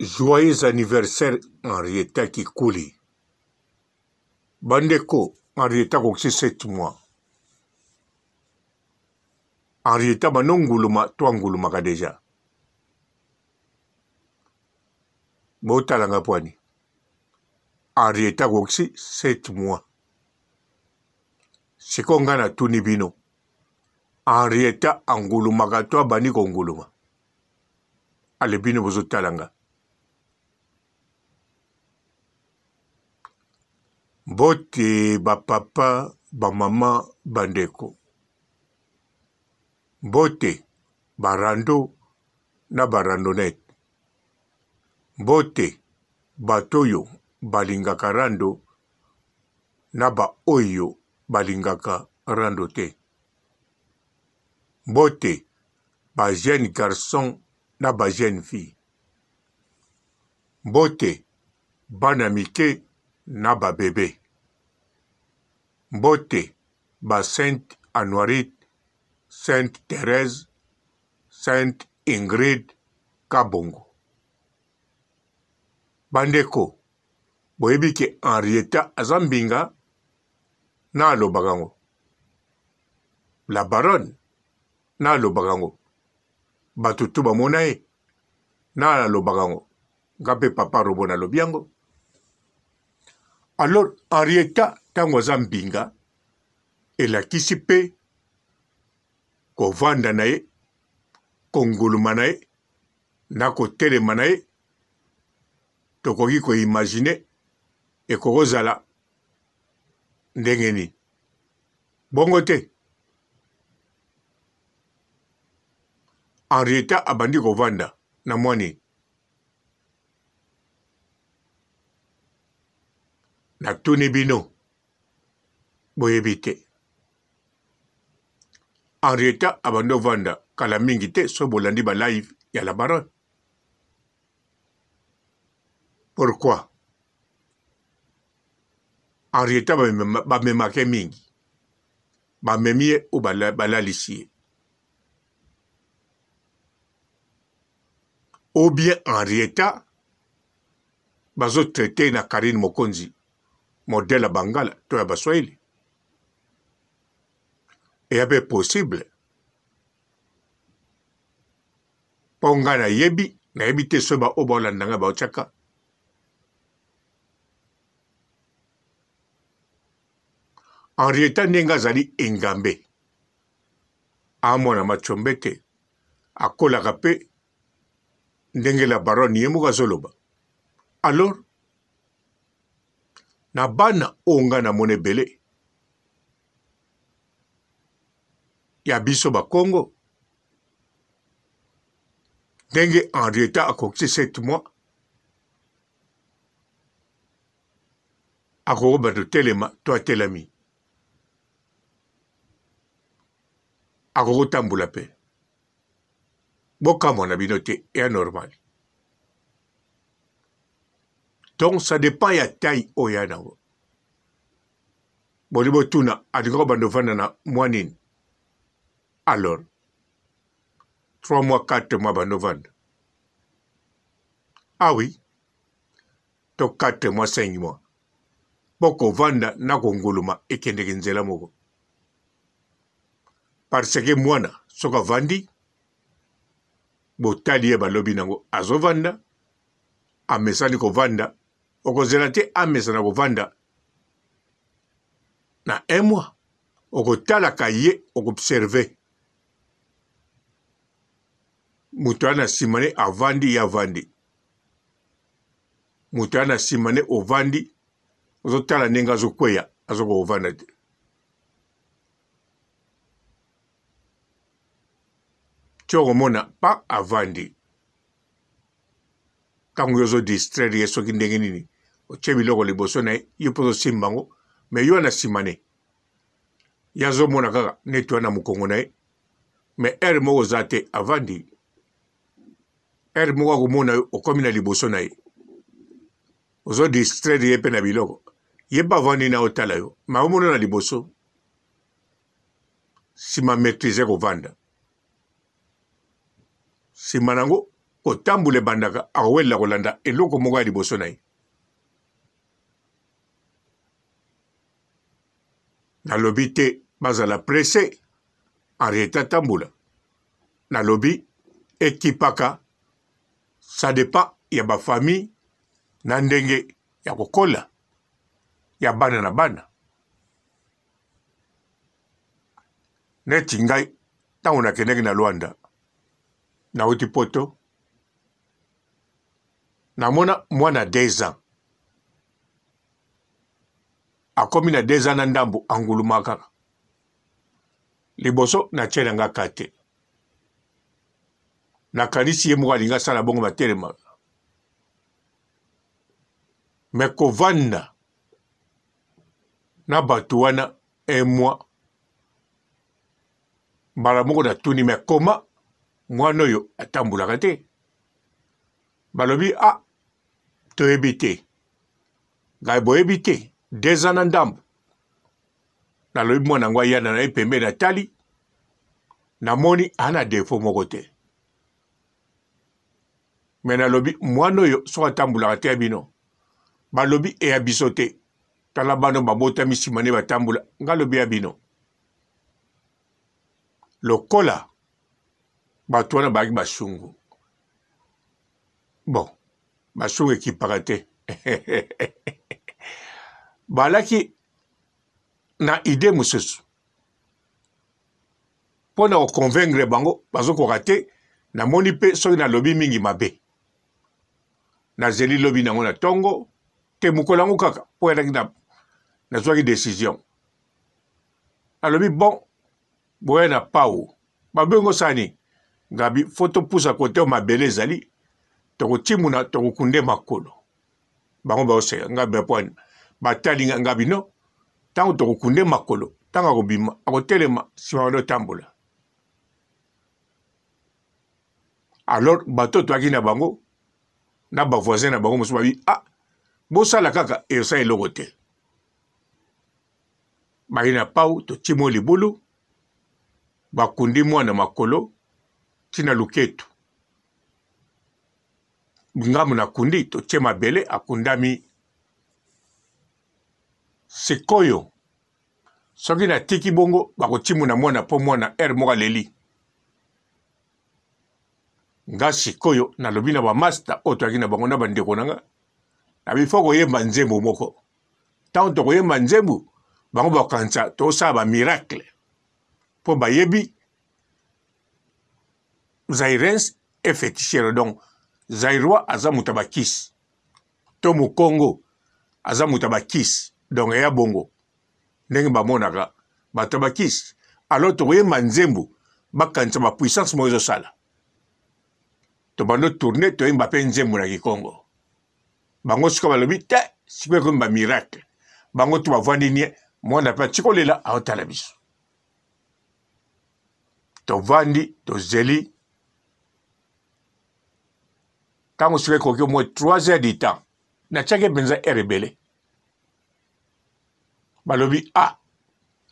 Joyeux anniversaire Henrietta Kikuli. Bandeko, Henrietta koksi 7 mois. Henrietta banonguluma twangulumaka deja. Botalanga pwani. Henrietta koksi 7 mois. Sikonga na tuni bino. Henrietta angulumaka twa bani konguluma. Ale bino bozo talanga. Bote ba papa, ba mama, bandeko. Bote barando na barandonet. Bote batoyo balingaka rando na ba oyo balingaka rando te. Bote ba jeune garçon na ba jeune fille. Bote bana mike na ba bébé. Bote ba Sainte Anoirite, Sainte Thérèse, Sainte Ingrid Kabongo. Bandeko, boyebi ke Henrietta azambinga na alobagango. La baronne na alobagango. Batutu bamonae na alobagango. Gape papa robo na lobiango. Alors Henrietta tango azambinga elakisi pe kovanda na ye, konguluma na ye, na kotelema na ye, tokoki koimagine ekokozala ndenge nini. Bongo te. Henrietta abandi kovanda na mwani. Na tuni bino boyebi te. Henrietta abandi kovanda kala mingi te so bolandi ba live ya la baronne. Pourquoi? Henrietta bamemake mingi. Bamemie ou balalisi. Ou bien Henrietta bazo traité na Karine Mokonzi, modèle Bangala, to ya baswahili. Et abe possible. Ponga na yebi te soba obolandanga ba ochaka. Henrietta nenga zali engambe. Amona machombete. Akola kape. Ndenge la baronne yemuka zoloba. Alors, na bana onga na monebele. Ya biso ba Congo. Ndenge Henrietta akoksi 7 mois. Akoko bato telema, to atelami. Akoko tambula pe. Boka mona binote est normal. Donc ça dépend ya taille oyana. Bolibo tuna adiko bandofana na mwanine. Alors 3 mois 4 mois bandofana. Ah oui. To 4 mois 5 mois. Boko vanda na konguluma ekendeke nzela moko. Parce que mwana soka vandi botali ye balobi nango azovanda amesani kovanda okozela te amesana kovanda na 1 mois okotalaka ye okobserve mutu ana simane avandi ya vandi mutu ana simane ovandi ozotala ndenge azokweya azoko ovanda te. Mona pa avandi. Tango yozo distraire yeso kindenge nini. Ochebi loko liboso na yipozo simbango. Me yo na simane. Yazo mona kaka netu na mukongo na ye. Me moko zate avandi. Moko kumona okomi na liboso na ye. Ozo distraire yepe na biloko. Yeba avandi na otala yo. Ma omona na liboso. Sima maîtriser kovanda. Simanango kotambula ebandaka akowela kolanda eloko moko ya liboso na ye. Nalobi te bazala presse arrêta atambula. Nalobi ekipaka ça dépend ya ba famille na ndenge ya kokola ya bana na bana. Neti ngai ntango nakendeki na Luanda nauti poto namona mwana 2 ans akomi na 2 ans na ndambo angulumaka liboso na tie na nga kate nakanisi ye moko alingi asala bongo batelema me kovanda na bato wana 1 mois mbala moko natuni me koma mwana oyo atambulaka te. Balobi toyebi te ngai boyebi te 2 ans na ndambo. Nalobi mwana ngo ayana na ye pembeni atali namoni ana defo moko te. Me nalobi mwana oyo soki atambulaka te ya bino balobi eya biso te tala bano babotami nsima nde batambula nga lobi ya bino lokola bato wana bayaki basungu bon basungu ekipaka te balaki na ide mosusu mpo na koconvaincre bango bazokoka te. Namoni mpe soki nalobi mingi mabe nazeli lobi nango na ntongo te mokolo yango kaka mpo yalaki nazwaki décision. Nalobi bon boya na pau babengo sani ngabi foto pusa kote o mabele ezali tokotimuna tokokunde makolo bango baoseka ngabi apwani batali ngabi no ntango tokokunde makolo ntango akobima akotelema nsima wana otambola. Alors bato toaki na bango na bavoisin na bango mosusu babi bosala kaka eyosa eloko te. Bayi na pau totimo libulu bakundi mwana makolo tina luketu ngamu na kundi totie mabele akundami. Sikoyo soki na tiki bongo bakotimu na mwana po mwana moko aleli nga sikoyo nalobi na bamaster oyo toyaki na bango na bandeko na nga nabi fo koyemba nzembo moko ntango tokoyemba nzembo bango bakanisa tosala bamiracle mpo bayebi zairens e féticheur. Donc zairwa aza muta bakisi to mukongo aza muta bakisi donc eya bongo ndenge bamonaka bato bakisi. Alors tokoyemba nzembo bakanisa bapuissance moko ezosala tobando tourne toyemba mpe nzembo na Kikongo bango sika balobi te sikoyo ekoyemba miracle bango to bavandi nie mwana mpe atikolela aotala biso tovandi tozeli ntango sika ekoki omoi 3 heures du temps natiaki mpenza ere ebele balobi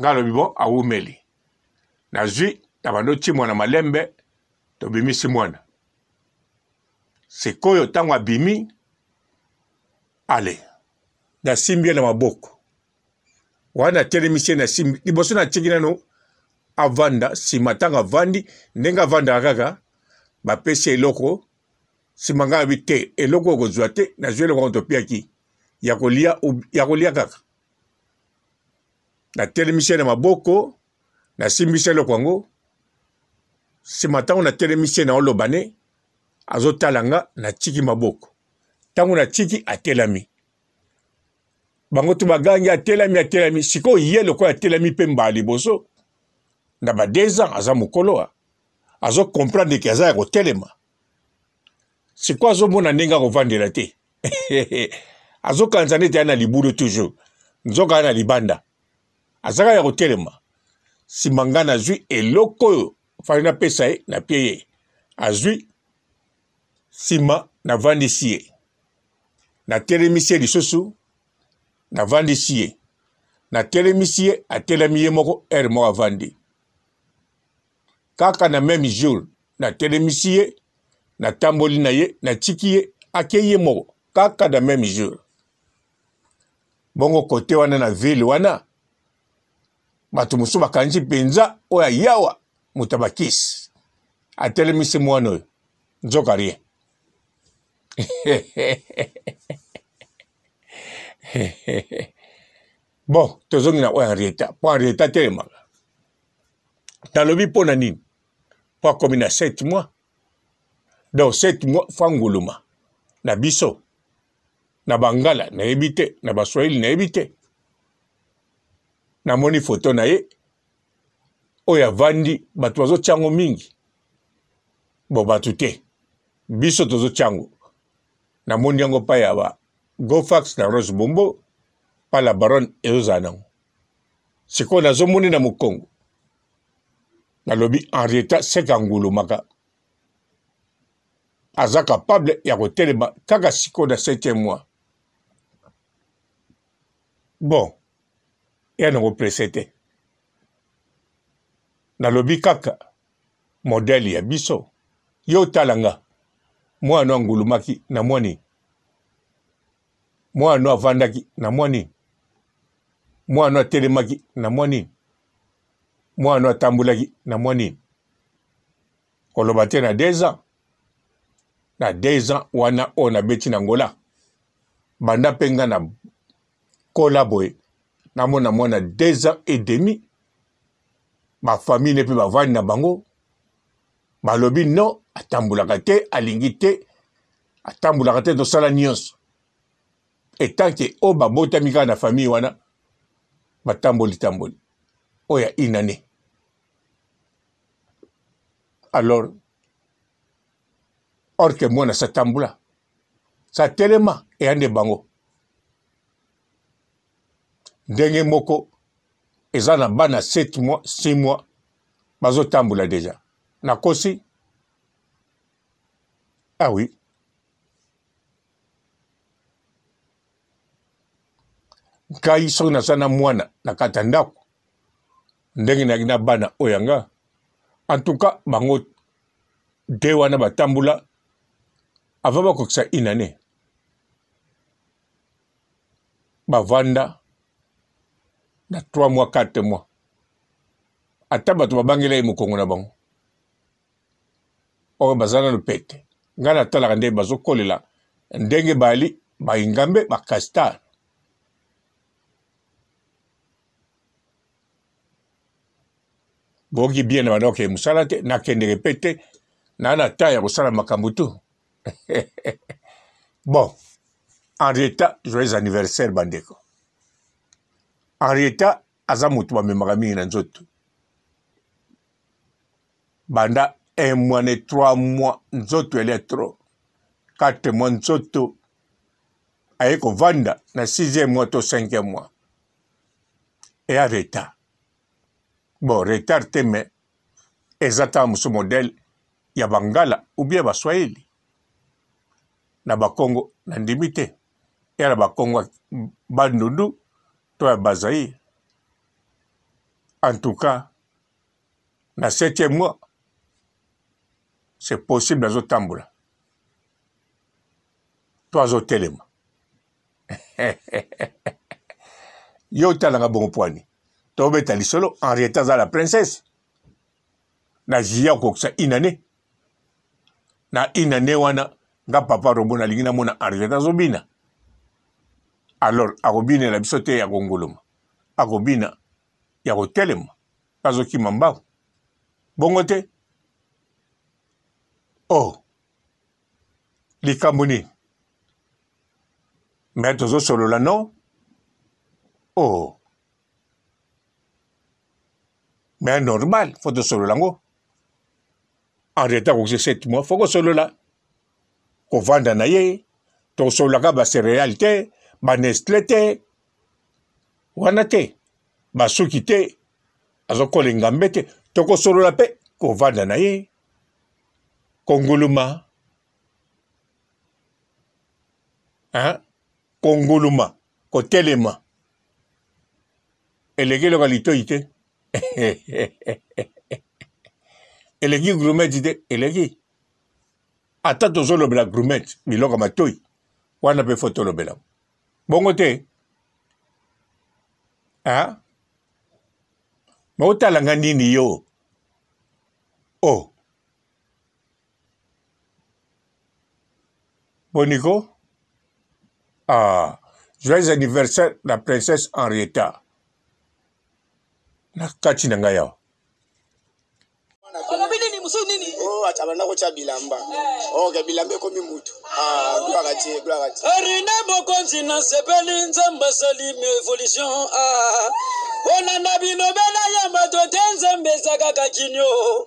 nga lobi bon awumeli nazwi na bando ti mwana malembe tobimisi mwana sikoyo ntango abimi ale nasimbi ye na maboko wana telemisi ye nasimbi liboso natiki nano avanda nsima ntango avandi ndenge avandaka kaka bapesi eloko nsima ngai abi te eloko okozwa te nazwi eloko ngo topiaki ya kolia kaka natelemisi ye na maboko nasimbisi eloko yango nsima ntango natelemisi ye na oloba ne azotala nga natiki maboko ntango natiki atelami bango to bagangi atelami sikoyo ye lokola atelami mpe mbala liboso na ba 2 ans aza mokolo azokomprendre ke aza ya kotelema sikoyo azomona ndenge akovandela te azokanisa neti aya na libulu toujours nzoka aya na libanda azaka ya kotelema nsima nga nazwi eloko oyo fali napesa ye na pie ye azwi nsima navandisi ye natelemisi ye lisusu navandisi ye natelemisi ye atelemi ye moko ere moko avandi kaka na même jour natelemisi ye na tamboli na ye na tiki ye akeye moko kaka da même jour bongo kote wana na ville wana bato mosusu bakanisi mpenza oyo yawa moto abakisi atelemisi mwana oyo nzoka rien bon tozongi na oyo Henrietta mpo Henrietta telemaka talobi mpo na nini mpo akomi na 7 mois donc 7 mois fa nguluma na biso na bangala nayebi te na baswahili nayebi te namoni foto na ye oyo avandi bato bazotyango mingi bo bato te biso tozotyango namoni yango pa ya ba Gofax na Rose Bombo pa la baronne ezozala nango sikoyo nazomoni na mokongo nalobi Henrietta seka ngulumaka aza capable ya kotelema kaka sikoyo na 7e mois bon ya nango presse te nalobi kaka modele ya biso yo talanga mwana angulumaki na mwani mwana avandaki na mwani mwana atelemaki na mwani mwana atambulaki na mwani koloba te na 2 ans na 2 ans wana oyo nabeti na ngola banda mpenga na kola boye namona mwana 2 ans et demi bafamille ne mpe bavandi na bango balobi non atambulaka te alingi te atambulaka te tosala nyonso etanke oyo babotami kaka na famille wana batamboli oyo ya inane alors or ke mwana satambula satelema eyande bango ndenge moko eza na bana 7 mois 6 mois bazotambula deja nakosi ah oui ngai soki naza na mwana na kati ya ndako ndenge nayaki na bana oyo yanga en tout cas bango de wana batambula avant bakokisa inane bavanda na 3 mois 4 mois ata bato babangela ye mokongo na bango oyo baza nano pete ngai natalaka nde bazokolela ndenge bali baingambe bakastar boki bien na banda okeye mosala te nakendeke mpe te naa na ta ya kosala makambo tu bon Henrietta joyeux anniversaire bandeko Henrietta aza moto bamemaka mingi na nzoto banda 1 mois ne 3 mois nzoto ele trop 4 mois nzoto aye kovanda na 6e mois to 5e mois eya retard bon retard te me eza ta mosu modele ya bangala ou bien baswahili na bakongo na ndimi te ya na bakongo bandundu to ya bazaïre en tout cas na 7e mois c'est possible azotambola to azotelema yo talanga bongo pwani tobeta lisolo Henrietta aza la princesse na jia kokisa inane na inane wana nga papa robo nalingi namona Henrietta azobina alors akobinela biso te ya kongoloma akobina ya kotelema azokima mbangu bongo te oh likambo nini me tozosolola no oh mais normal faut tosolola ngo Henrietta kokisa 7 mois faut kosolola kovanda na ye tosololaka bacereale te banestle te wana te basuki te azokola engambe te tokosolola mpe kovanda na ye konguluma konguluma kotelema eleki eloko litoi te eleki grumeti te eleki ata tozolobela grumete biloko matoi wana mpe fo tolobela bongo te maotalanga nini yo oh Bonico joyeux anniversaire la princesse Henrietta na kati na ngai awa oh atabanda ko cha bilamba okay bilambe komi mutu gloire Rina bokonzi na sepeli nzamba salime evolution ona nabino bela yamba to tenzembe zakaka kinyo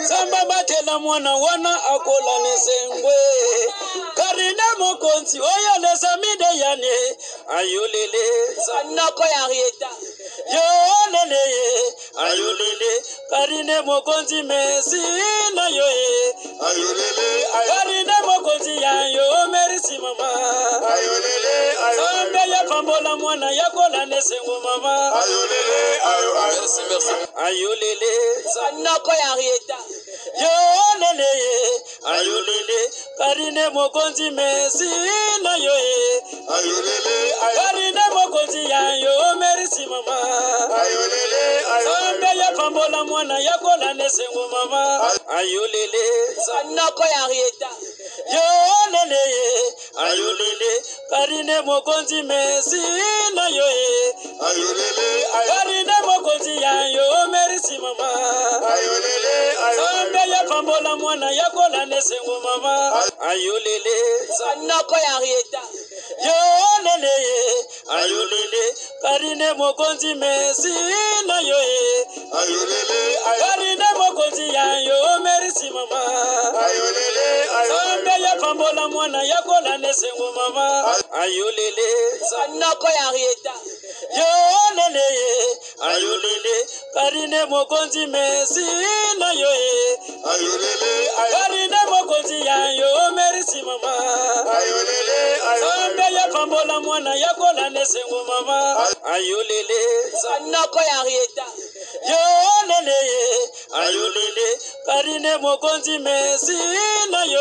samba batela mwana wana akola nesengwe karina mokonzi oya lesa mide yane ayolele sanako ya Henrietta yo lele ayolele karine mokonzi mesi na yo ayolele karine mokonzi ya yo merci mama ayolele samba ya pambola mwana yakola nesengo mama ayolele merci ayolele sanako ya Henrietta yo lele ayolele karine mokonzi mesi na yo ayolele karine mokonzi ya yo merci mama ayolele samba ya pambola mwana yakola nesengo mama ayolele sanako ya Henrietta yo lele ayolele karine mokonzi mesi na yo ayolele karine mokonzi ya yo merci mama ayolele samba ya pambola mwana yakola nesengo mama ayolele sanako ya Henrietta yo lele ayolele karine mokonzi mesi na yo ayolele karine mokonzi ya yo merci mama ayolele samba ya pambola mwana yakola nesengo mama ayolele sanako ya Henrietta yo lele ayolele karine mokonzi mesi na yo ayolele karine mokonzi ya yo merci mama ayolele samba ya pambola mwana yakola nesengo mama ayolele sanako ya Henrietta yo lele ayolele karine mokonzi mesi na yo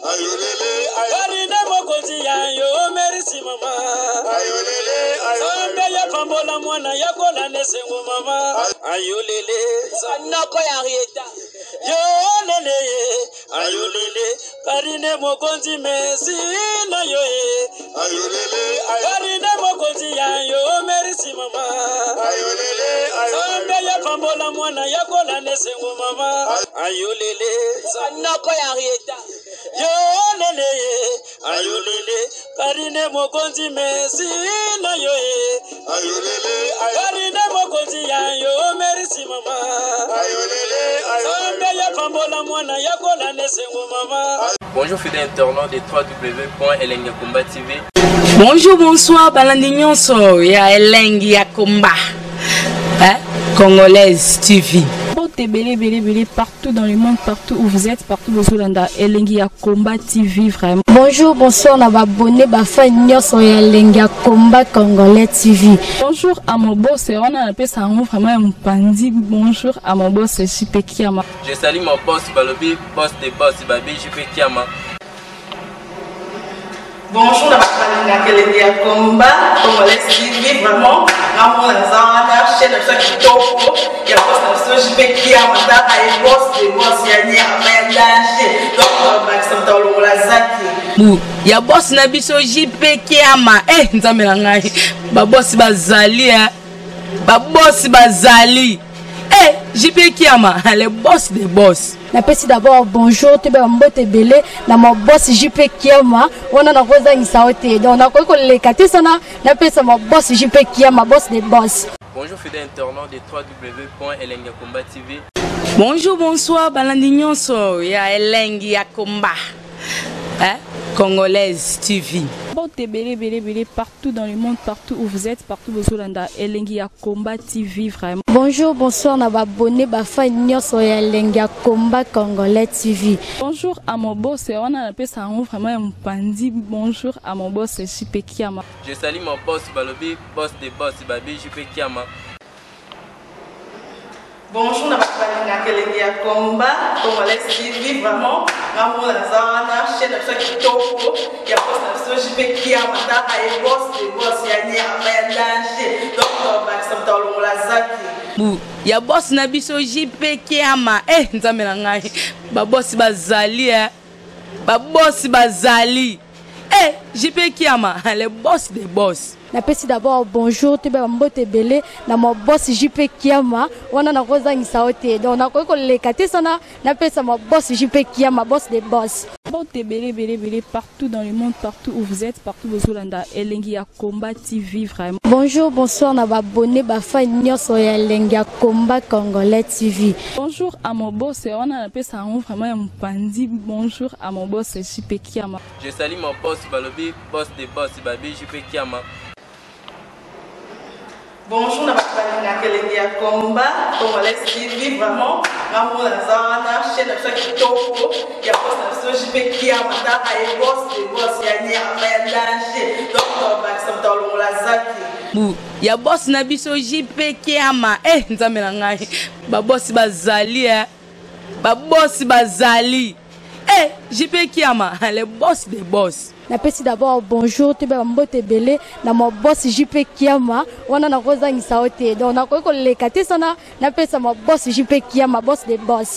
ayolele karine mokonzi ya yo merci mama ayolele samba ya pambola mwana yakola nesengo mama ayolele sanako ya Henrietta yo lele ayolele karine mokonzi mesi na yo ayolele karine mokonzi ya yo merci mama ayolele samba ya pambola mwana yakola nesengo mama ayolele sanako ya Henrietta yo lele ayolele karine mokonzi mesi na yo ayolele karine mokonzi ya yo merci mama ayolele samba ya pambola mwana yakola nesengo mama. Bonjour fidèles internautes de www.elengiakomba TV. Bonjour, bonsoir, balandi nyonso ya Elengi ya Komba, Congolaise TV. Belé partout dans le monde, partout où vous êtes, partout où vous êtes, Elengi ya Komba TV vraiment. Bonjour, bonsoir, na abonné bafa nyonso ya Elengi ya Komba Congolais TV. Bonjour à mon boss, on a appelé ça vraiment un pandi. Bonjour à mon boss, JP Kiama. Je salue mon boss Balobi, boss de boss Babi, JP Kiama. Bonjour, na Elengi ya Komba Congolais TV vraiment. Ramon Zana, chaîne de chaque topo, il y a pas de JP Kiama, ta et boss de boss ya ni aménagé. Donc Maxime Tolo la zaki. Ya boss na biso JP Kiama, nzambe na ngai. Ba boss bazali ba boss bazali. JP Kiama, le boss des boss. Na pesi d'abord bonjour, te ba mbote belé na mon boss JP Kiama, on a roza ngisaote. Donc na ko le kati sana na pesa mon boss JP Kiama, boss des boss. Bonjour fidèles internautes de www.elengiakomba TV. Bonjour, bonsoir, balandi nyonso ya Elengi ya Komba, Congolaise TV. Belé partout dans le monde, partout où vous êtes, partout où vous êtes, Elengi ya Komba TV vraiment. Bonjour, bonsoir, na abonné bafa nyonso ya Elengi ya Komba Congolais TV. Bonjour à mon boss, on a appelé ça vraiment un pandi. Bonjour à mon boss, JP Kiama. Je salue mon boss Balobi, boss de boss Babi, JP Kiama. Bonjour, balinga kelenge ya combat congolais TV vraiment ngamona zana chaîne na chaque kitoko ya boss na JP Kiama ta ay boss de boss ya nyama ya danger donc ba samtalo la zaki ya boss na biso JP Kiama nzambe na ngai ba boss bazali ba boss bazali JP Kiama le boss des boss. Napesi d'abord bonjour te ba mbote belé na mo boss JP Kiama wana na kozangisa ote donc na ko lekate sana napesa mo boss JP Kiama boss des boss. Mbote belé partout dans le monde, partout où vous êtes, partout où vous êtes, Elengi ya Combat TV vraiment. Bonjour, bonsoir na ba abonné ba fan nyonso ya Elengi ya Combat Congolais TV. Bonjour à mon boss, on a appelé ça vraiment un pandi. Bonjour à mon boss JP Kiama. Je salue mon boss Balobi, boss des boss Babi JP Kiama. Bonjour, na balinga kelenge ya combat congolais TV vraiment ngamona zana chaîne na chaque kitoko ya boss na JP Kiama ta ay boss de boss ya nyama ya danger donc ba samtalo la zaki ya boss na biso JP Kiama nzambe na ngai ba boss bazali ba boss bazali JP Kiama le boss des boss. Napesi d'abord bonjour te ba mbote belé na mo boss JP Kiama wana na kozangisa ote donc na ko lekate sana napesa mo boss JP Kiama boss des boss.